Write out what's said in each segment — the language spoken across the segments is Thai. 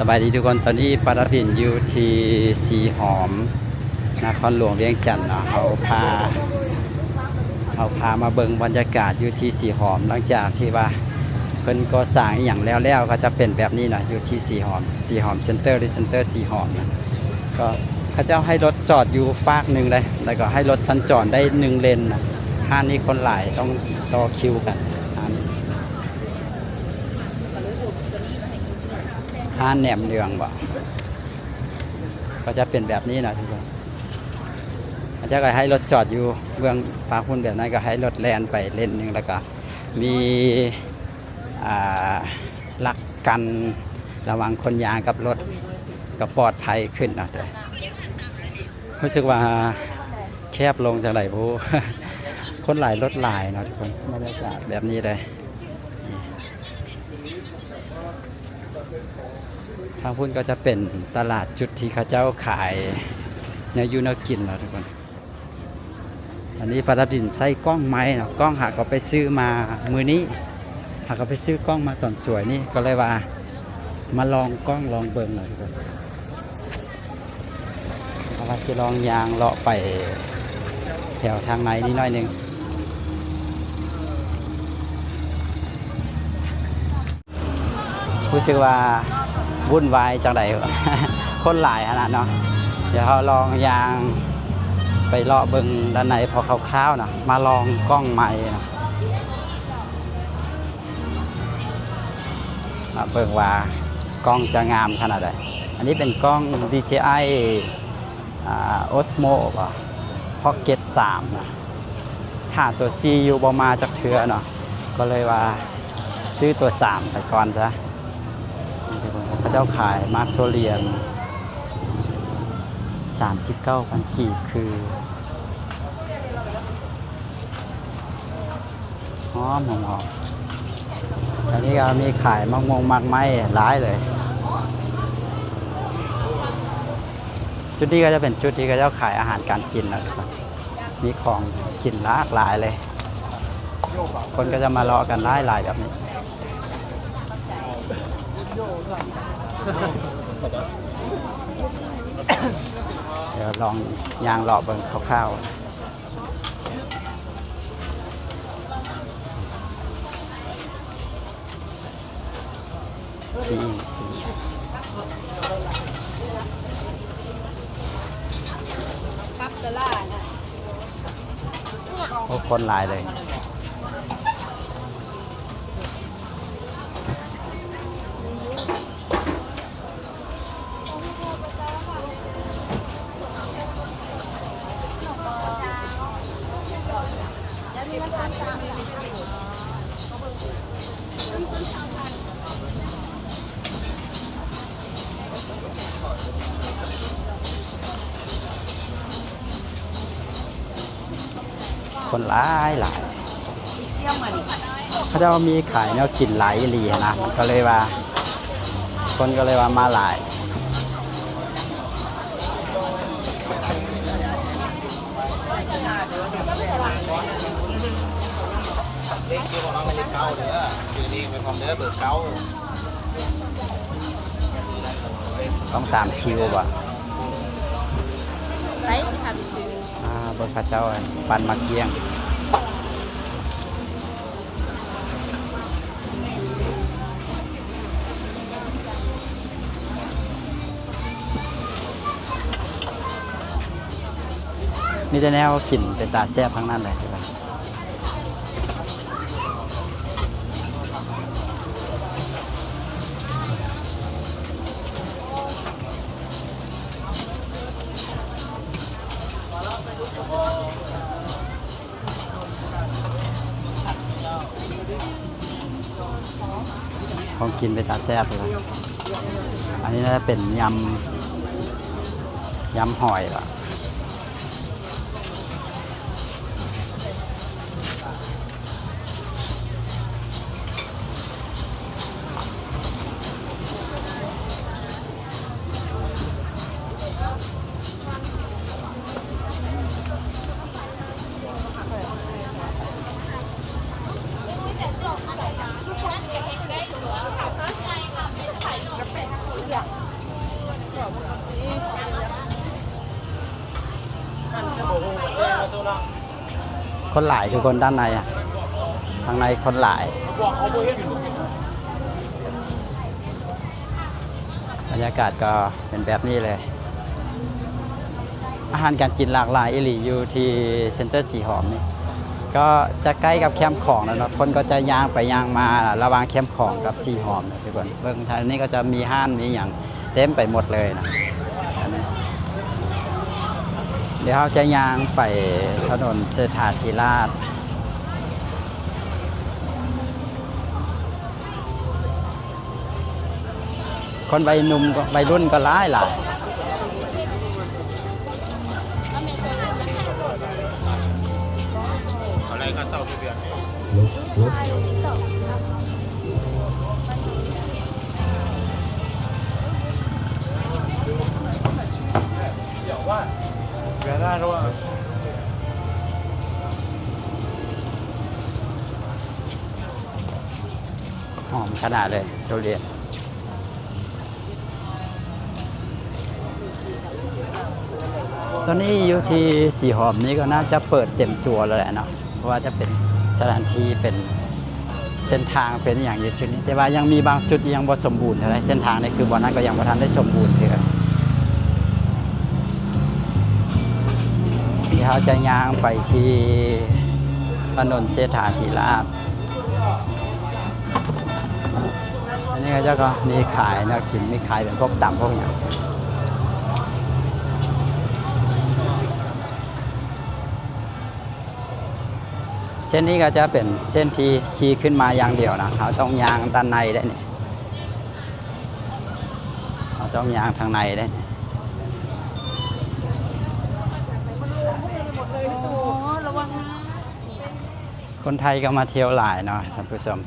สบายดีทุกคนตอนนี้ปาราบินอยู่ที่สีหอมนครหลวงเวียงจันทร์เนาะเขาพามาเบิ่งบรรยากาศอยู่ที่สีหอมหลังจากที่ว่าเพิ่นก่อสร้างอหย่างแล้วก็จะเป็นแบบนี้นะอยู่ที่สีหอมเซ็นเตอร์หรือเซ็นเตอร์สีหอมนะก็เขาจะให้รถจอดอยู่ฟากหนึ่งเลยแล้วก็ให้รถสัญจรได้หนึ่งเลนนะห้างนี้คนหลายต้องรอคิวกันห้างแหนมเนืองบ่ก็จะเป็นแบบนี้นะทุกคนอาจจะก็ให้รถจอดอยู่เบื้องฟ้าหุ่นแบบนั้นก็ให้รถแล่นไปเลนหนึ่งแล้วก็มีหลักกันระหว่างคนยางกับรถก็ปลอดภัยขึ้นนะแต่รู้สึกว่าแคบลงจากไหนผู้ คนหลายรถหลายนะทุกคนบรรยากาศแบบนี้เลยทางพุ่นก็จะเป็นตลาดจุดที่เขาเจ้าขายเนื้อยูเนื้อกินนะทุกคนอันนี้ปาราบินใส่กล้องไม้เนาะกล้องหากก็ไปซื้อมามือนี้หากก็ไปซื้อกล้องมาตอนสวยนี่ก็เลยว่ามาลองกล้องลองเบิ่งหน่อยทุกคนเอาว่าจะลองยางเลาะไปแถวทางในนิดหน่อยหนึ่งรู้สึกว่าวุ่นวายจังใด คนหลายขนาดเนาะเดี๋ยวเราลองยางไปเลาะเบิ่งด้านในพอคร่าวๆนะมาลองกล้องใหม่นะมาเบิ่งว่ากล้องจะงามขนาดใดอันนี้เป็นกล้อง DJI Osmo ป่ะ Pocket 3นะหาตัว C อยู่บ่มาจากเทือเนาะก็เลยว่าซื้อตัว 3 ไปก่อนซะพระเจ้าขายมาร์คโทเรียน39,000 กีบคือหอมอันนี้ก็มีขายมากไม้ร้ายเลยจุดนี้ก็จะเป็นจุดที่เขาเจ้าขายอาหารการกินนะครับมีของกินหลากหลายเลยคนก็จะมาเลาะกันหลายแบบนี้เดี๋ยวลองยางเลาะเบิ่งคร่าวๆโอ้คนหลายเลยคนหลายเขาจะมีขายแนวกินหลายอีหลีนะก็เลยว่าคนก็เลยว่ามาหลายเล็กที่ของน้องเป็นเล็กเก้าเด้อชื่อนี้เป็นความเด้อเบอร์เก้าต้องตามคิวป่ะได้สิค่ะไปซื้อเบอร์ข้าเจ้าปันมาเกียงมีแต่แนวกลิ่นเป็นตาแซ่บทั้งนั้นเลยใช่ไหมของกินเป็นตาแซ่บเลยอันนี้น่าจะเป็นยำหอยป่ะ คนหลายทุกคนด้านในอ่ะทางในคนหลายบรรยากาศก็เป็นแบบนี้เลย อาหารการกินหลากหลายอิหลีอยู่ที่เซ็นเตอร์สีหอมนี่ก็จะใกล้กับแคมป์ของแล้วเนาะคนก็จะย่างไปย่างมาระหว่างแคมป์ของกับสีหอมนะทุกคนเบื้องทางนี้ก็จะมีห้านมีอย่างเต็มไปหมดเลยนะอันนี้เดี๋ยวเราจะย่างไปถนนเศรษฐาธิราชคนวัยหนุ่มวัยรุ่นก็หลาย อะไรก็เศร้าเดือนเดี๋ยวว่าเดี๋ยวได้รู้ว่า หอมขนาดเลยทุเรียนตอนนี้อยู่ที่สีหอมนี้ก็น่าจะเปิดเต็มตัวแล้วแหละเนาะเพราะว่าจะเป็นสถานที่เป็นเส้นทางเป็นอย่างอยู่จุดนี้แต่ว่ายังมีบางจุดยังบ่สมบูรณ์เท่าไหร่เส้นทางนี้คือบ่นั้นก็ยังบ่ทันได้สมบูรณ์เท่าไหร่เดี๋ยวเราจะย่างไปที่ถนนเศรษฐาธิราชอันนี้ก็จะก็มีขายนะกินมีขายเป็นพวกตำพวกอย่างเส้นนี้ก็จะเป็นเส้นที่ขี่ขึ้นมาอย่างเดียวนะเขาต้องยางด้านในได้เนี่ยเขาต้องยางทางในได้เนี่ยคนไทยก็มาเที่ยวหลายเนาะท่านผู้ชม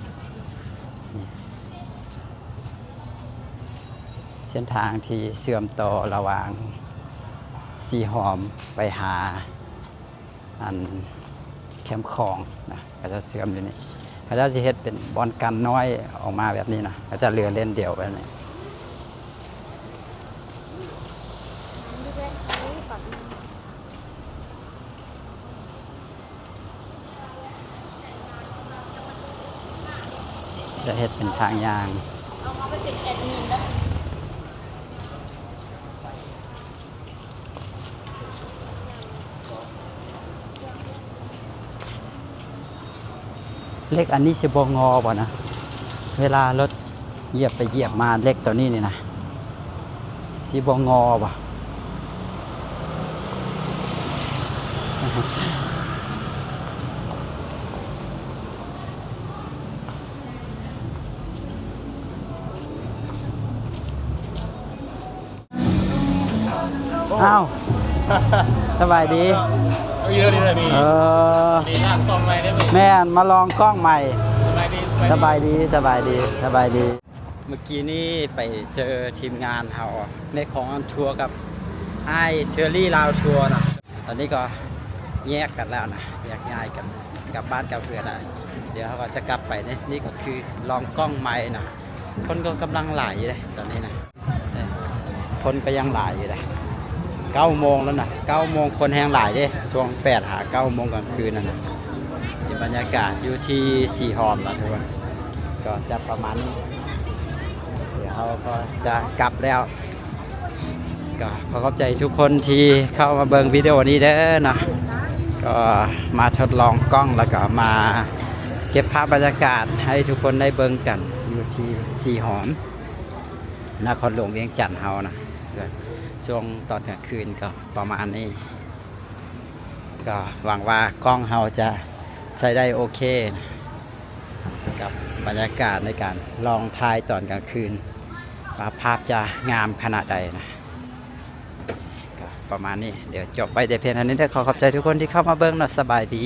เส้นทางที่เชื่อมต่อระหว่างสีหอมไปหาอันแคมป์ของนะก็จะเสื่อมอยู่นี่เขาจะเฮ็ดเป็นบอลกันน้อยออกมาแบบนี้นะเขาจะเรือเล่นเดี่ยวไปนี่จะเฮ็ดเป็นทางยางเล็กอันนี้สิบงอป่ะนะเวลารถเหยียบไปเหยียบมาเล็กตัวนี้นี่นะสิบงอป่ะอ้าวสบายดี เยอะเลยนี่นี่นั่งกล้องใหม่ได้ไหม แม่นมาลองกล้องใหม่ สบายดี สบายดี เมื่อกี้นี่ไปเจอทีมงานเขาในของทัวร์กับไอ้เชอรี่ลาวทัวร์นะตอนนี้ก็แยกกันแล้วนะแยกย้ายกันกลับบ้านกลับเรือนได้เดี๋ยวเขาก็จะกลับไปนี่ก็คือลองกล้องใหม่นะคนก็กำลังหลายอยู่เลยตอนนี้นะคนก็ยังหลายอยู่เลย9 โมงแล้วนะ9 โมงคนแห้งหลายเด้ช่วง8 หา 9 โมงกลางคืนนั่นนะบรรยากาศอยู่ที่สีหอมนะทุกคนก็จะประมาณนี้เดี๋ยวเขาก็จะกลับแล้วก็ขอขอบใจทุกคนที่เข้ามาเบิ่งวิดีโอนี้เด้อนะก็มาทดลองกล้องแล้วก็มาเก็บภาพบรรยากาศให้ทุกคนได้เบิ่งกันอยู่ที่สีหอมนครหลวงเวียงจันทร์เฮานะช่วงตอนกลางคืนก็ประมาณนี้ก็หวังว่ากล้องเฮาจะใช้ได้โอเคนะกับบรรยากาศในการลองถ่ายตอนกลางคืนว่าภาพจะงามขนาดใดนะก็ประมาณนี้เดี๋ยวจบไปแต่เพียงเท่านี้ขอขอบใจทุกคนที่เข้ามาเบิ่งนะสบายดี